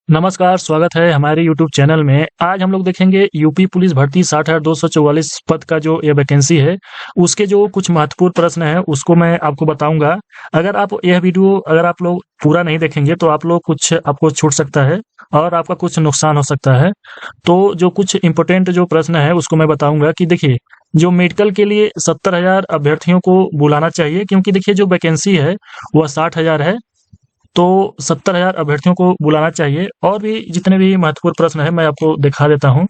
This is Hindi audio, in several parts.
नमस्कार, स्वागत है हमारे यूट्यूब चैनल में। आज हम लोग देखेंगे यूपी पुलिस भर्ती 60,244 पद का जो ये वैकेंसी है, उसके जो कुछ महत्वपूर्ण प्रश्न हैं, उसको मैं आपको बताऊँगा। अगर आप लोग पूरा नहीं देखेंगे, तो आप लोग कुछ आपको छूट सकता है और आपका कुछ नुकसान हो सकता है। तो जो कुछ इम्पोर्टेंट जो प्रश्न है, उसको मैं बताऊँगा कि देखिए, जो मेडिकल के लिए 70,000 अभ्यर्थियों को बुलाना चाहिए, क्योंकि देखिए जो वैकेंसी है, वह 60,000 है। तो 70,000 अभ्यर्थियों को बुलाना चाहिए और भी जितने भी महत्वपूर्ण प्रश्न हैं मैं आपको दिखा देता हूँ।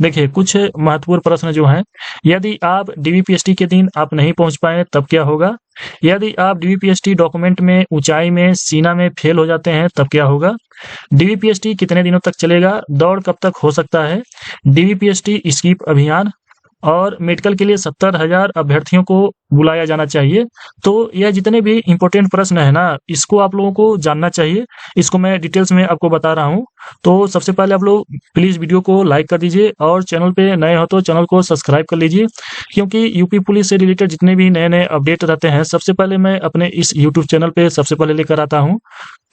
देखिए कुछ महत्वपूर्ण प्रश्न जो हैं, यदि आप डीवीपीएसटी के दिन आप नहीं पहुँच पाए तब क्या होगा? यदि आप डीवीपीएसटी डॉक्यूमेंट में ऊँचाई में सीना में फेल हो जाते हैं तब क्या होगा? डीवीपीएसटी कितने दिनों तक चलेगा? दौड़ कब तक हो सकता है? डीवीपीएसटी स्कीप अभियान और मेडिकल के लिए 70,000 अभ्यर्थियों को बुलाया जाना चाहिए। तो यह जितने भी इम्पोर्टेंट प्रश्न है ना, इसको आप लोगों को जानना चाहिए। इसको मैं डिटेल्स में आपको बता रहा हूँ। तो सबसे पहले आप लोग प्लीज़ वीडियो को लाइक कर दीजिए और चैनल पे नए हो तो चैनल को सब्सक्राइब कर लीजिए, क्योंकि यूपी पुलिस से रिलेटेड जितने भी नए-नए अपडेट रहते हैं, सबसे पहले मैं अपने इस यूट्यूब चैनल पे सबसे पहले लेकर आता हूँ।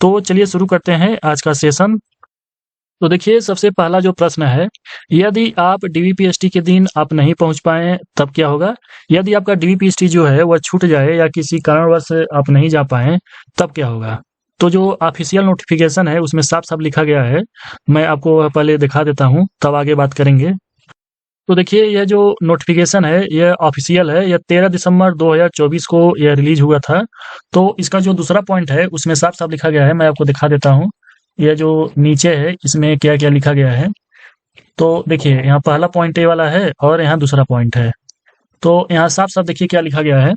तो चलिए शुरू करते हैं आज का सेशन। तो देखिए सबसे पहला जो प्रश्न है, यदि आप डीवीपीएसटी के दिन आप नहीं पहुंच पाए तब क्या होगा? यदि आपका डीवीपीएसटी जो है वह छूट जाए या किसी कारणवश आप नहीं जा पाए तब क्या होगा? तो जो ऑफिशियल नोटिफिकेशन है उसमें साफ-साफ लिखा गया है। मैं आपको पहले दिखा देता हूँ, तब आगे बात करेंगे। तो देखिए यह जो नोटिफिकेशन है यह ऑफिशियल है, यह 13 दिसंबर 2024 को यह रिलीज हुआ था। तो इसका जो दूसरा पॉइंट है उसमें साफ-साफ लिखा गया है, मैं आपको दिखा देता हूँ। यह जो नीचे है इसमें क्या-क्या लिखा गया है। तो देखिए यहाँ पहला पॉइंट ये वाला है और यहाँ दूसरा पॉइंट है। तो यहाँ साफ-साफ देखिए क्या लिखा गया है।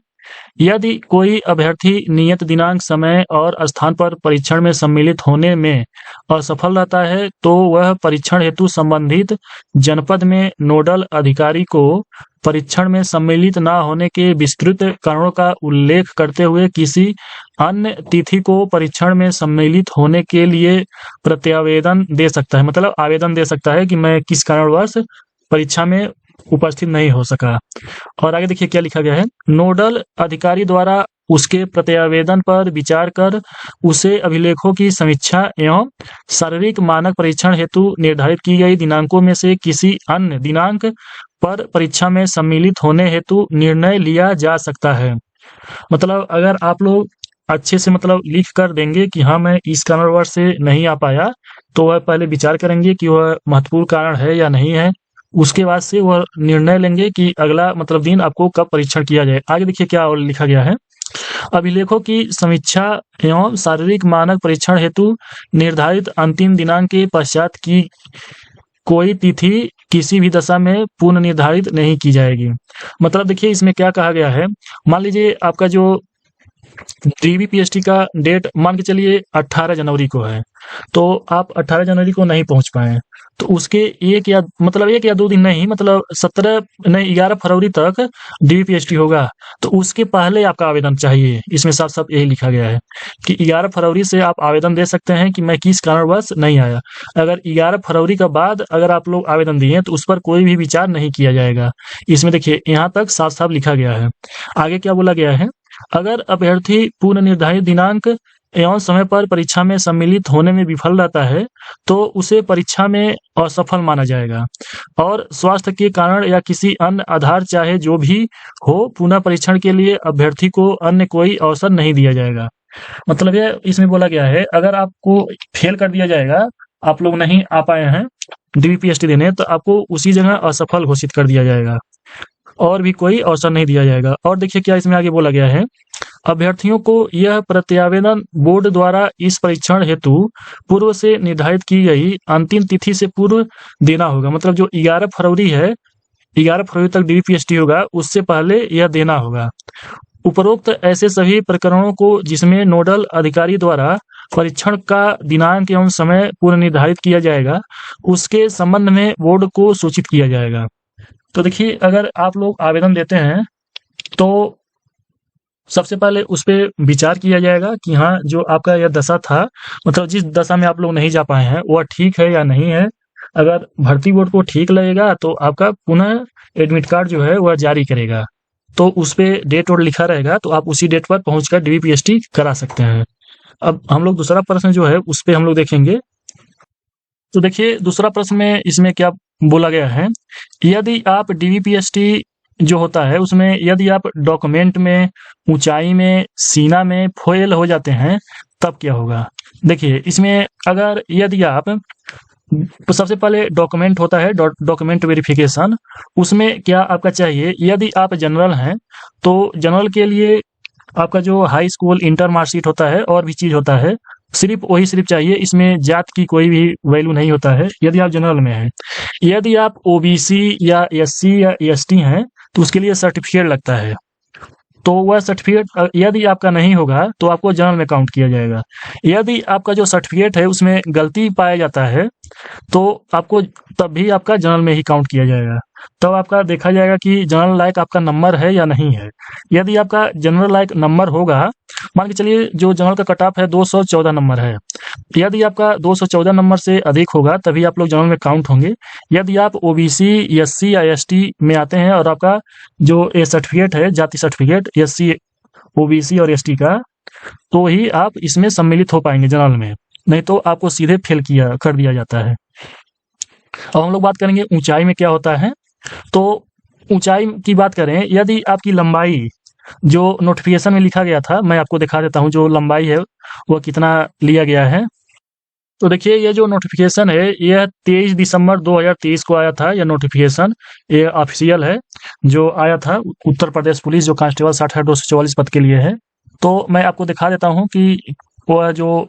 यदि कोई अभ्यर्थी नियत दिनांक, समय और स्थान पर परीक्षण में सम्मिलित होने में असफल रहता है, तो वह परीक्षण हेतु संबंधित जनपद में नोडल अधिकारी को परीक्षण में सम्मिलित न होने के विस्तृत कारणों का उल्लेख करते हुए किसी अन्य तिथि को परीक्षण में सम्मिलित होने के लिए प्रत्यावेदन दे सकता है। मतलब आवेदन दे सकता है कि मैं किस कारणवश परीक्षा में उपस्थित नहीं हो सका। और आगे देखिए क्या लिखा गया है। नोडल अधिकारी द्वारा उसके प्रत्यावेदन पर विचार कर उसे अभिलेखों की समीक्षा एवं शारीरिक मानक परीक्षण हेतु निर्धारित की गई दिनांकों में से किसी अन्य दिनांक पर परीक्षा में सम्मिलित होने हेतु निर्णय लिया जा सकता है। मतलब अगर आप लोग अच्छे से मतलब लिख कर देंगे कि हाँ मैं इस कारणवश से नहीं आ पाया, तो वह पहले विचार करेंगे कि वह महत्वपूर्ण कारण है या नहीं है। उसके बाद से वह निर्णय लेंगे कि अगला मतलब दिन आपको कब परीक्षण किया जाए। आगे देखिए क्या और लिखा गया है। अभिलेखों की समीक्षा एवं शारीरिक मानक परीक्षण हेतु निर्धारित अंतिम दिनांक के पश्चात की कोई तिथि किसी भी दशा में पूर्व निर्धारित नहीं की जाएगी। मतलब देखिए इसमें क्या कहा गया है। मान लीजिए आपका जो डीवीपीएसटी का डेट मान के चलिए 18 जनवरी को है, तो आप 18 जनवरी को नहीं पहुंच पाए, तो उसके 1 या 2 दिन नहीं, मतलब 11 फरवरी तक डीवीपीएसटी होगा। तो उसके पहले आपका आवेदन चाहिए। इसमें साफ साफ यही लिखा गया है कि 11 फरवरी से आप आवेदन दे सकते हैं कि मैं किस कारणवश नहीं आया। अगर 11 फरवरी के बाद अगर आप लोग आवेदन दिए तो उस पर कोई भी विचार नहीं किया जाएगा। इसमें देखिए यहाँ तक साफ साफ लिखा गया है। आगे क्या बोला गया है। अगर अभ्यर्थी पूर्व निर्धारित दिनांक एवं समय पर परीक्षा में सम्मिलित होने में विफल रहता है, तो उसे परीक्षा में असफल माना जाएगा और स्वास्थ्य के कारण या किसी अन्य आधार चाहे जो भी हो, पुनः परीक्षण के लिए अभ्यर्थी को अन्य कोई अवसर नहीं दिया जाएगा। मतलब ये इसमें बोला गया है, अगर आपको फेल कर दिया जाएगा, आप लोग नहीं आ पाए हैं डीवीपीएसटी देने, तो आपको उसी जगह असफल घोषित कर दिया जाएगा और भी कोई अवसर नहीं दिया जाएगा। और देखिए क्या इसमें आगे बोला गया है। अभ्यर्थियों को यह प्रत्यावेदन बोर्ड द्वारा इस परीक्षण हेतु पूर्व से निर्धारित की गई अंतिम तिथि से पूर्व देना होगा। मतलब जो 11 फरवरी है, 11 फरवरी तक डीवीपीएसटी होगा, उससे पहले यह देना होगा। उपरोक्त ऐसे सभी प्रकरणों को जिसमें नोडल अधिकारी द्वारा परीक्षण का दिनांक एवं समय पूर्व निर्धारित किया जाएगा, उसके संबंध में बोर्ड को सूचित किया जाएगा। तो देखिए अगर आप लोग आवेदन देते हैं तो सबसे पहले उस पे विचार किया जाएगा कि हाँ जो आपका यह दशा था, मतलब जिस दशा में आप लोग नहीं जा पाए हैं, वह ठीक है या नहीं है। अगर भर्ती बोर्ड को ठीक लगेगा तो आपका पुनः एडमिट कार्ड जो है वह जारी करेगा। तो उस पे डेट और लिखा रहेगा, तो आप उसी डेट पर पहुंचकर डीवीपीएसटी करा सकते हैं। अब हम लोग दूसरा प्रश्न जो है उस पे हम लोग देखेंगे। तो देखिए दूसरा प्रश्न में इसमें क्या बोला गया है, यदि आप डीवीपीएसटी जो होता है उसमें यदि आप डॉक्यूमेंट में, ऊंचाई में, सीना में फेल हो जाते हैं तब क्या होगा। देखिए इसमें अगर यदि आप तो सबसे पहले डॉक्यूमेंट होता है, डॉक्यूमेंट वेरिफिकेशन, उसमें क्या आपका चाहिए, यदि आप जनरल हैं तो जनरल के लिए आपका जो हाई स्कूल इंटर मार्कशीट होता है और भी चीज होता है, सिर्फ चाहिए, इसमें जात की कोई भी वैल्यू नहीं होता है यदि आप जनरल में हैं। यदि आप ओबीसी या एससी या एसटी हैं तो उसके लिए सर्टिफिकेट लगता है, तो वह सर्टिफिकेट यदि आपका नहीं होगा तो आपको जनरल में काउंट किया जाएगा। यदि आपका जो सर्टिफिकेट है उसमें गलती पाया जाता है तो आपको तब भी आपका जनरल में ही काउंट किया जाएगा। तब आपका देखा जाएगा कि जनरल लायक आपका नंबर है या नहीं है। यदि आपका जनरल लायक नंबर होगा, मान के चलिए जो जनरल का कट ऑफ है 214 नंबर है, यदि आपका 214 नंबर से अधिक होगा तभी आप लोग जनरल में काउंट होंगे। यदि आप ओबीसी, एससी या एसटी में आते हैं और आपका जो ये सर्टिफिकेट है, जाति सर्टिफिकेट एससी, ओबीसी और एसटी का, तो ही आप इसमें सम्मिलित हो पाएंगे जनरल में, नहीं तो आपको सीधे फेल किया कर दिया जाता है। अब हम लोग बात करेंगे ऊंचाई में क्या होता है। तो ऊंचाई की बात करें, यदि आपकी लंबाई जो नोटिफिकेशन में लिखा गया था, मैं आपको दिखा देता हूं जो लंबाई है वह कितना लिया गया है। तो देखिए ये जो नोटिफिकेशन है यह 23 दिसंबर 2023 को आया था। यह नोटिफिकेशन ये ऑफिशियल है जो आया था उत्तर प्रदेश पुलिस जो कांस्टेबल 60,244 पद के लिए है। तो मैं आपको दिखा देता हूं कि वह जो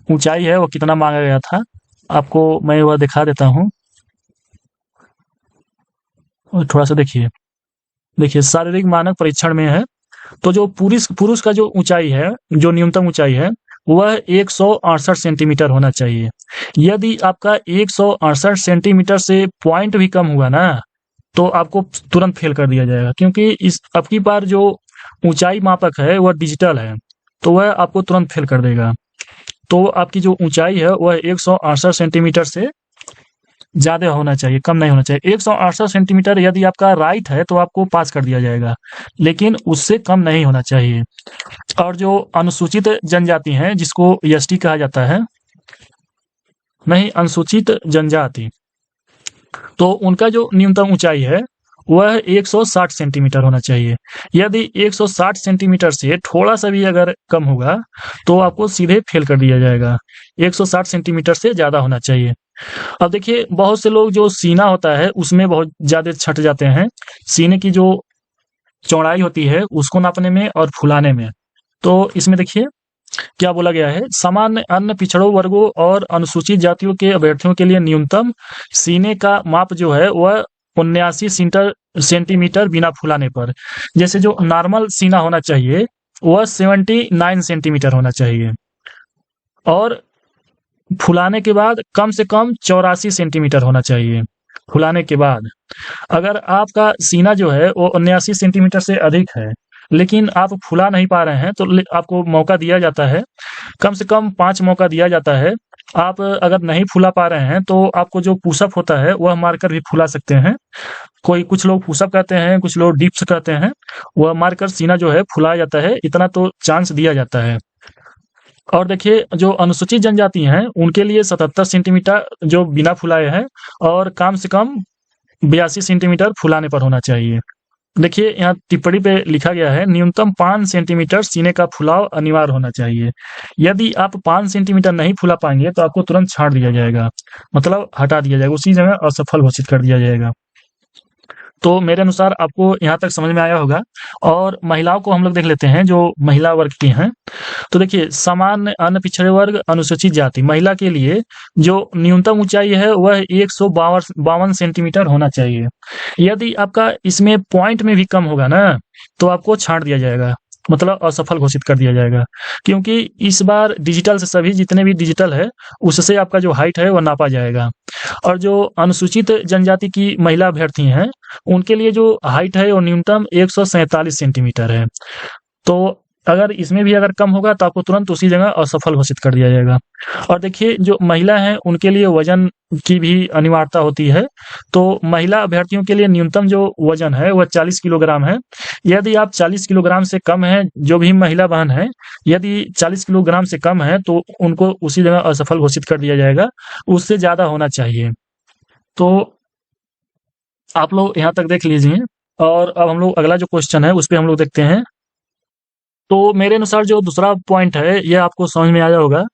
ऊंचाई है वो कितना मांगा गया था, आपको मैं वह दिखा देता हूं। और थोड़ा सा देखिए शारीरिक मानक परीक्षण में है, तो जो पुरुष का जो ऊंचाई है, जो न्यूनतम ऊंचाई है वह 168 सेंटीमीटर होना चाहिए। यदि आपका 168 सेंटीमीटर से पॉइंट भी कम हुआ ना तो आपको तुरंत फेल कर दिया जाएगा, क्योंकि इस अब की बार जो ऊंचाई मापक है वह डिजिटल है, तो वह आपको तुरंत फेल कर देगा। तो आपकी जो ऊंचाई है वह 168 सेंटीमीटर से ज्यादा होना चाहिए, कम नहीं होना चाहिए। 168 सेंटीमीटर यदि आपका राइट है तो आपको पास कर दिया जाएगा, लेकिन उससे कम नहीं होना चाहिए। और जो अनुसूचित जनजाति हैं जिसको एसटी कहा जाता है, नहीं अनुसूचित जनजाति, तो उनका जो न्यूनतम ऊंचाई है वह 160 सेंटीमीटर होना चाहिए। यदि 160 सेंटीमीटर से थोड़ा सा भी अगर कम होगा तो आपको सीधे फेल कर दिया जाएगा। 160 सेंटीमीटर से ज्यादा होना चाहिए। अब देखिए बहुत से लोग जो सीना होता है उसमें बहुत ज्यादा छट जाते हैं, सीने की जो चौड़ाई होती है उसको नापने में और फुलाने में। तो इसमें देखिए क्या बोला गया है, सामान्य अन्य पिछड़ों वर्गों और अनुसूचित जातियों के अभ्यर्थियों के लिए न्यूनतम सीने का माप जो है वह 79 सेंटीमीटर बिना फुलाने पर। जैसे जो नॉर्मल सीना होना चाहिए वह 79 सेंटीमीटर होना चाहिए, और फुलाने के बाद कम से कम 84 सेंटीमीटर होना चाहिए। फुलाने के बाद अगर आपका सीना जो है वो 79 सेंटीमीटर से अधिक है लेकिन आप फुला नहीं पा रहे हैं तो आपको मौका दिया जाता है, कम से कम 5 मौका दिया जाता है। आप अगर नहीं फुला पा रहे हैं तो आपको जो पुशअप होता है वह मारकर भी फुला सकते हैं। कुछ लोग पुशअप कहते हैं, कुछ लोग डिप्स कहते हैं, वह मारकर सीना जो है फुलाया जाता है, इतना तो चांस दिया जाता है। और देखिए जो अनुसूचित जनजाति हैं उनके लिए 77 सेंटीमीटर जो बिना फुलाए हैं, और कम से कम 82 सेंटीमीटर फुलाने पर होना चाहिए। देखिए यहाँ टिप्पणी पे लिखा गया है न्यूनतम 5 सेंटीमीटर सीने का फुलाव अनिवार्य होना चाहिए। यदि आप 5 सेंटीमीटर नहीं फुला पाएंगे तो आपको तुरंत छांट दिया जाएगा, मतलब हटा दिया जाएगा, उसी जगह असफल घोषित कर दिया जाएगा। तो मेरे अनुसार आपको यहाँ तक समझ में आया होगा। और महिलाओं को हम लोग देख लेते हैं जो महिला वर्ग की हैं। तो देखिए सामान्य अन्य पिछड़े वर्ग अनुसूचित जाति महिला के लिए जो न्यूनतम ऊंचाई है वह 152 सेंटीमीटर होना चाहिए। यदि आपका इसमें पॉइंट में भी कम होगा ना तो आपको छांट दिया जाएगा, मतलब असफल घोषित कर दिया जाएगा, क्योंकि इस बार डिजिटल से सभी जितने भी डिजिटल है उससे आपका जो हाइट है वो नापा जाएगा। और जो अनुसूचित जनजाति की महिला अभ्यर्थी हैं उनके लिए जो हाइट है वो न्यूनतम 147 सेंटीमीटर है। तो अगर इसमें भी अगर कम होगा तो आपको तुरंत उसी जगह असफल घोषित कर दिया जाएगा। और देखिए जो महिला हैं उनके लिए वजन की भी अनिवार्यता होती है। तो महिला अभ्यर्थियों के लिए न्यूनतम जो वजन है वह 40 किलोग्राम है। यदि आप 40 किलोग्राम से कम है, जो भी महिला बहन है यदि 40 किलोग्राम से कम है तो उनको उसी जगह असफल घोषित कर दिया जाएगा, उससे ज़्यादा होना चाहिए। तो आप लोग यहाँ तक देख लीजिए। और अब हम लोग अगला जो क्वेश्चन है उस पे हम लोग देखते हैं। तो मेरे अनुसार जो दूसरा पॉइंट है ये आपको समझ में आया होगा।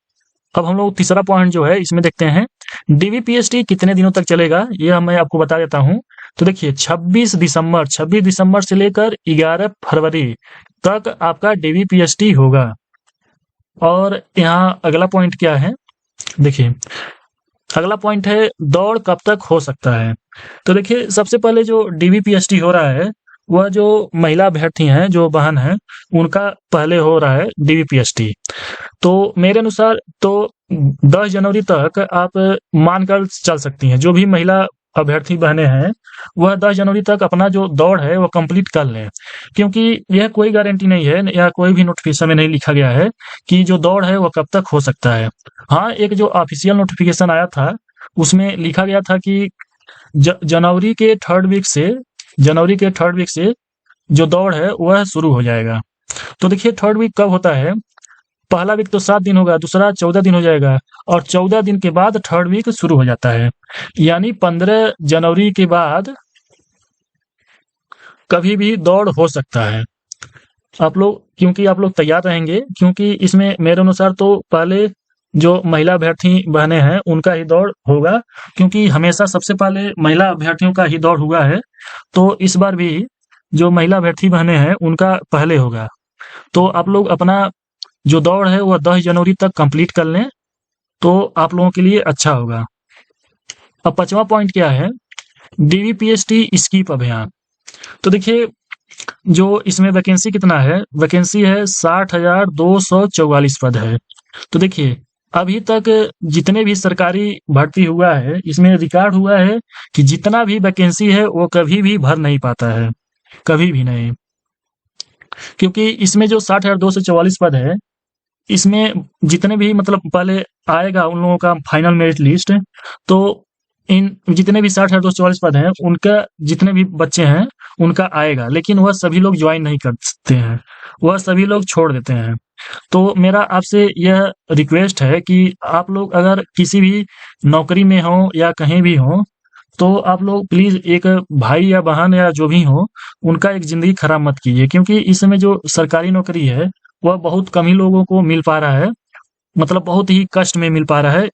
अब हम लोग तीसरा पॉइंट जो है इसमें देखते हैं, डीवीपीएसटी कितने दिनों तक चलेगा, ये मैं आपको बता देता हूँ। तो देखिए 26 दिसंबर से लेकर 11 फरवरी तक आपका डीवीपीएसटी होगा। और यहाँ अगला पॉइंट क्या है, देखिए अगला पॉइंट है दौड़ कब तक हो सकता है। तो देखिए सबसे पहले जो डीवीपीएसटी हो रहा है वह जो महिला अभ्यर्थी हैं, जो बहन हैं, उनका पहले हो रहा है डीवीपीएसटी। तो मेरे अनुसार तो 10 जनवरी तक आप मानकर चल सकती हैं, जो भी महिला अभ्यर्थी बहनें हैं वह 10 जनवरी तक अपना जो दौड़ है वह कंप्लीट कर लें। क्योंकि यह कोई गारंटी नहीं है या कोई भी नोटिफिकेशन में नहीं लिखा गया है कि जो दौड़ है वह कब तक हो सकता है। हाँ, एक जो ऑफिशियल नोटिफिकेशन आया था उसमें लिखा गया था कि जनवरी के थर्ड वीक से जो दौड़ है वह शुरू हो जाएगा। तो देखिए थर्ड वीक कब होता है, पहला वीक तो 7 दिन होगा, दूसरा 14 दिन हो जाएगा और 14 दिन के बाद थर्ड वीक शुरू हो जाता है। यानी 15 जनवरी के बाद कभी भी दौड़ हो सकता है। क्योंकि आप लोग तैयार रहेंगे, क्योंकि इसमें मेरे अनुसार तो पहले जो महिला अभ्यर्थी बहनें हैं उनका ही दौड़ होगा, क्योंकि हमेशा सबसे पहले महिला अभ्यर्थियों का ही दौड़ हुआ है। तो इस बार भी जो महिला अभ्यर्थी बहनें हैं उनका पहले होगा। तो आप लोग अपना जो दौड़ है वह 10 जनवरी तक कंप्लीट कर लें तो आप लोगों के लिए अच्छा होगा। अब 5वां पॉइंट क्या है, डीवीपीएसटी स्कीप अभियान। तो देखिए जो इसमें वैकेंसी कितना है, वैकेंसी है 60,244 पद है। तो देखिए अभी तक जितने भी सरकारी भर्ती हुआ है इसमें रिकॉर्ड हुआ है कि जितना भी वैकेंसी है वो कभी भी भर नहीं पाता है, कभी भी नहीं। क्योंकि इसमें जो 60,244 पद है इसमें जितने भी मतलब पहले आएगा उन लोगों का फाइनल मेरिट लिस्ट, तो इन जितने भी 60,244 पद हैं उनका जितने भी बच्चे हैं उनका आएगा, लेकिन वह सभी लोग ज्वाइन नहीं करते हैं, वह सभी लोग छोड़ देते हैं। तो मेरा आपसे यह रिक्वेस्ट है कि आप लोग अगर किसी भी नौकरी में हो या कहीं भी हो तो आप लोग प्लीज एक भाई या बहन या जो भी हो उनका एक जिंदगी खराब मत कीजिए। क्योंकि इस समय जो सरकारी नौकरी है वह बहुत कम ही लोगों को मिल पा रहा है, मतलब बहुत ही कष्ट में मिल पा रहा है।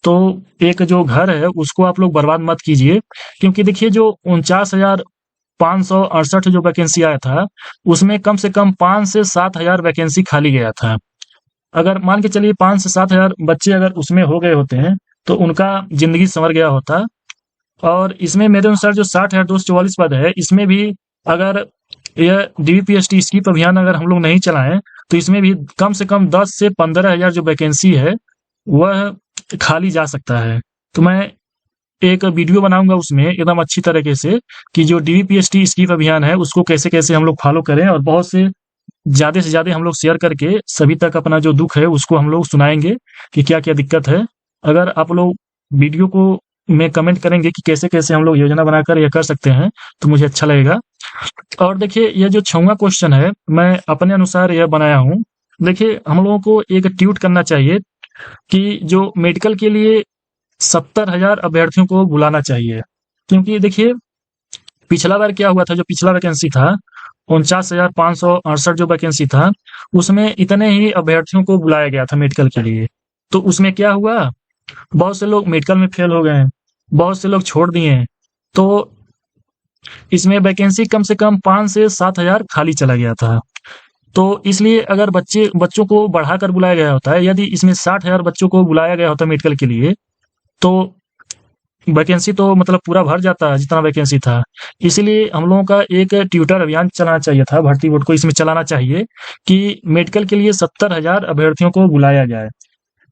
तो एक जो घर है उसको आप लोग बर्बाद मत कीजिए। क्योंकि देखिए जो 49,568 जो वैकेंसी आया था उसमें कम से कम 5 से 7,000 वैकेंसी खाली गया था। अगर मान के चलिए 5 से 7,000 बच्चे अगर उसमें हो गए होते हैं तो उनका जिंदगी संवर गया होता। और इसमें मेरे अनुसार जो 60,244 पद है इसमें भी अगर यह डीवीपीएसटी स्कीप अभियान अगर हम लोग नहीं चलाएं तो इसमें भी कम से कम 10 से 15,000 जो वैकेंसी है वह खाली जा सकता है। तो मैं एक वीडियो बनाऊंगा उसमें एकदम अच्छी तरीके से कि जो डीवीपीएसटी स्कीप अभियान है उसको कैसे कैसे हम लोग फॉलो करें, और बहुत से ज्यादा हम लोग शेयर करके सभी तक अपना जो दुख है उसको हम लोग सुनाएंगे कि क्या क्या दिक्कत है। अगर आप लोग वीडियो को में कमेंट करेंगे कि कैसे कैसे हम लोग योजना बनाकर यह कर सकते हैं तो मुझे अच्छा लगेगा। और देखिए यह जो 6वां क्वेश्चन है मैं अपने अनुसार यह बनाया हूँ। देखिए हम लोगों को एक ट्वीट करना चाहिए कि जो मेडिकल के लिए 70,000 अभ्यर्थियों को बुलाना चाहिए। क्योंकि देखिए पिछला बार क्या हुआ था, जो पिछला वैकेंसी था 49,568 जो वैकेंसी था उसमें इतने ही अभ्यर्थियों को बुलाया गया था मेडिकल के लिए। तो उसमें क्या हुआ, बहुत से लोग मेडिकल में फेल हो गए, बहुत से लोग छोड़ दिए। तो इसमें वैकेंसी कम से कम 5 से 7,000 खाली चला गया था। तो इसलिए अगर बच्चों को बढ़ाकर बुलाया गया होता है, यदि इसमें 60,000 बच्चों को बुलाया गया होता मेडिकल के लिए तो वैकेंसी तो मतलब पूरा भर जाता जितना वैकेंसी था। इसीलिए हम लोगों का एक ट्विटर अभियान चलाना चाहिए था, भर्ती बोर्ड को इसमें चलाना चाहिए कि मेडिकल के लिए 70,000 अभ्यर्थियों को बुलाया जाए।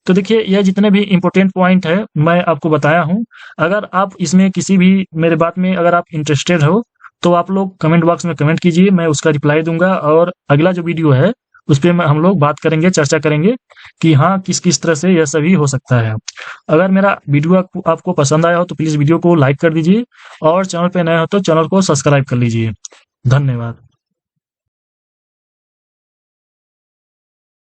तो देखिए यह जितने भी इम्पोर्टेंट पॉइंट है मैं आपको बताया हूँ। अगर आप इसमें किसी भी मेरे बात में अगर आप इंटरेस्टेड हो तो आप लोग कमेंट बॉक्स में कमेंट कीजिए, मैं उसका रिप्लाई दूंगा और अगला जो वीडियो है उस पे हम लोग बात करेंगे, चर्चा करेंगे कि हाँ किस तरह से यह सभी हो सकता है। अगर मेरा वीडियो आपको पसंद आया हो तो प्लीज वीडियो को लाइक कर दीजिए और चैनल पे नए हो तो चैनल को सब्सक्राइब कर लीजिए। धन्यवाद।